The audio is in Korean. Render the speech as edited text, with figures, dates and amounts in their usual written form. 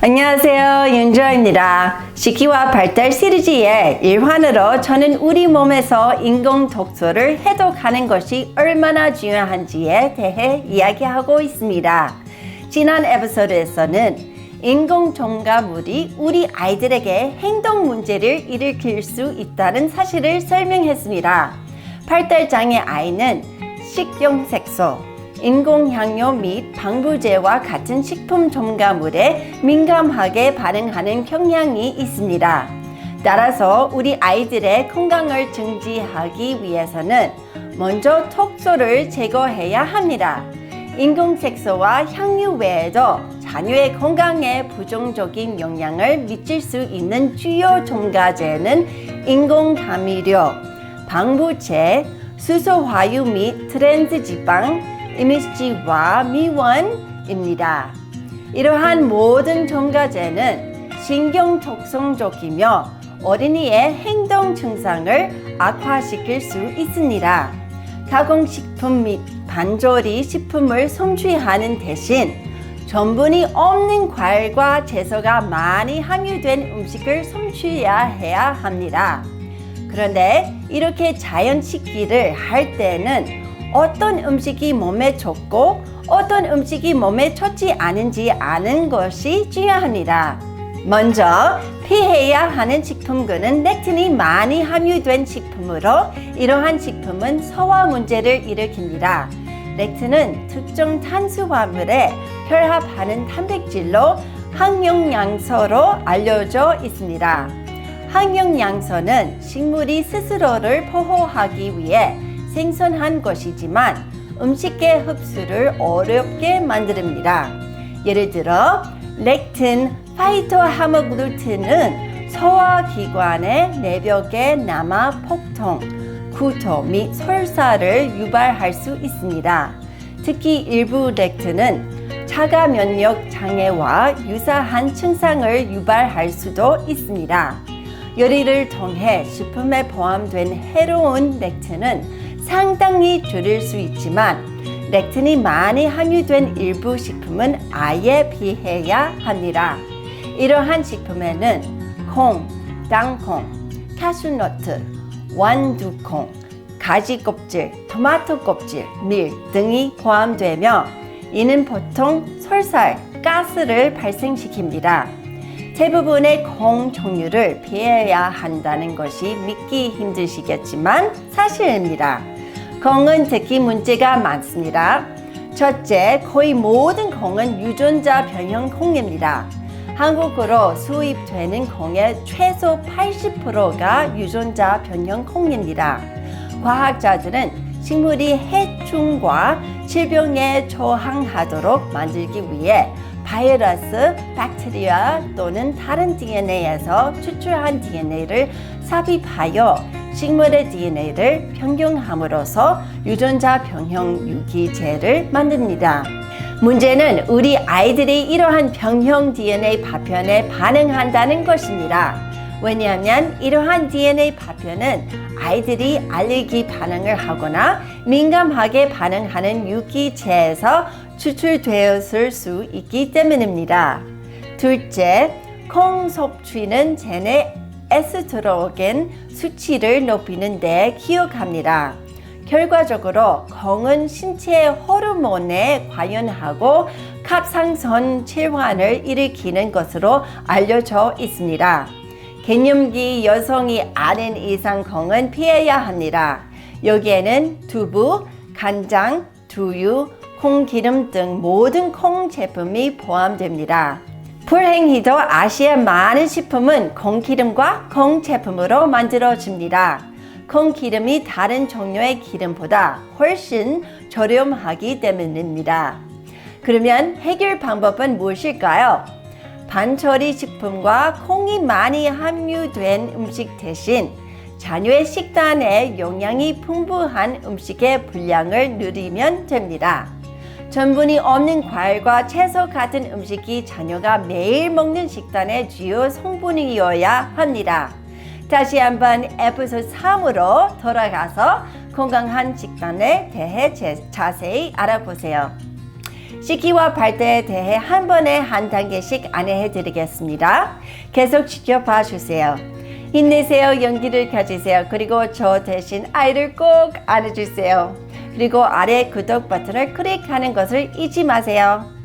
안녕하세요, 윤주아입니다. 식이와 발달 시리즈의 일환으로 저는 우리 몸에서 인공 독소를 해독하는 것이 얼마나 중요한지에 대해 이야기하고 있습니다. 지난 에피소드에서는 인공 첨가물이 우리 아이들에게 행동 문제를 일으킬 수 있다는 사실을 설명했습니다. 발달장애 아이는 식용색소, 인공향료 및 방부제와 같은 식품 첨가물에 민감하게 반응하는 경향이 있습니다. 따라서 우리 아이들의 건강을 증진하기 위해서는 먼저 독소를 제거해야 합니다. 인공색소와 향유 외에도 자녀의 건강에 부정적인 영향을 미칠 수 있는 주요 첨가제는 인공감미료, 방부제, 수소화유 및 트랜스지방, MSG와 미원입니다. 이러한 모든 첨가제는 신경독성적이며 어린이의 행동 증상을 악화시킬 수 있습니다. 가공식품 및 반조리 식품을 섭취하는 대신 전분이 없는 과일과 채소가 많이 함유된 음식을 섭취해야 해야 합니다. 그런데 이렇게 자연식기를 할 때는 어떤 음식이 몸에 좋고 어떤 음식이 몸에 좋지 않은지 아는 것이 중요합니다. 먼저 피해야 하는 식품군은 렉틴이 많이 함유된 식품으로 이러한 식품은 소화 문제를 일으킵니다. 렉틴은 특정 탄수화물에 결합하는 단백질로 항영양소로 알려져 있습니다. 항영양소는 식물이 스스로를 보호하기 위해 생성한 것이지만 음식의 흡수를 어렵게 만듭니다. 예를 들어 렉틴, 파이토하모글루틴은 소화기관의 내벽에 남아 폭통, 구토 및 설사를 유발할 수 있습니다. 특히 일부 렉틴은 자가 면역 장애와 유사한 증상을 유발할 수도 있습니다. 요리를 통해 식품에 포함된 해로운 렉틴은 상당히 줄일 수 있지만 렉틴이 많이 함유된 일부 식품은 아예 피해야 합니다. 이러한 식품에는 콩, 땅콩, 카슈너트, 완두콩, 가지 껍질, 토마토 껍질, 밀 등이 포함되며 이는 보통 설사, 가스를 발생시킵니다. 대부분의 콩 종류를 피해야 한다는 것이 믿기 힘드시겠지만 사실입니다. 콩은 특히 문제가 많습니다. 첫째, 거의 모든 콩은 유전자 변형 콩입니다. 한국으로 수입되는 콩의 최소 80%가 유전자 변형 콩입니다. 과학자들은 식물이 해충과 질병에 저항하도록 만들기 위해 바이러스, 박테리아 또는 다른 DNA에서 추출한 DNA를 삽입하여 식물의 DNA를 변경함으로써 유전자 변형 유기체를 만듭니다. 문제는 우리 아이들이 이러한 변형 DNA 파편에 반응한다는 것입니다. 왜냐하면 이러한 DNA 파편은 아이들이 알레르기 반응을 하거나 민감하게 반응하는 유기체에서 추출되었을 수 있기 때문입니다. 둘째, 콩 섭취는 체내 에스트로겐 수치를 높이는 데 기여합니다. 결과적으로 콩은 신체 호르몬에 관여하고 갑상선 질환을 일으키는 것으로 알려져 있습니다. 갱년기 여성이 아는 이상 콩은 피해야 합니다. 여기에는 두부, 간장, 두유, 콩기름 등 모든 콩 제품이 포함됩니다. 불행히도 아시아 많은 식품은 콩기름과 콩 제품으로 만들어집니다. 콩기름이 다른 종류의 기름보다 훨씬 저렴하기 때문입니다. 그러면 해결 방법은 무엇일까요? 반처리 식품과 콩이 많이 함유된 음식 대신 자녀의 식단에 영양이 풍부한 음식의 분량을 늘리면 됩니다. 전분이 없는 과일과 채소 같은 음식이 자녀가 매일 먹는 식단의 주요 성분이어야 합니다. 다시 한번 에피소드 3으로 돌아가서 건강한 식단에 대해 자세히 알아보세요. 씻기와 발달에 대해 한 번에 한 단계씩 안내해 드리겠습니다. 계속 지켜봐 주세요. 힘내세요. 용기를 가지세요. 그리고 저 대신 아이를 꼭 안아주세요. 그리고 아래 구독 버튼을 클릭하는 것을 잊지 마세요.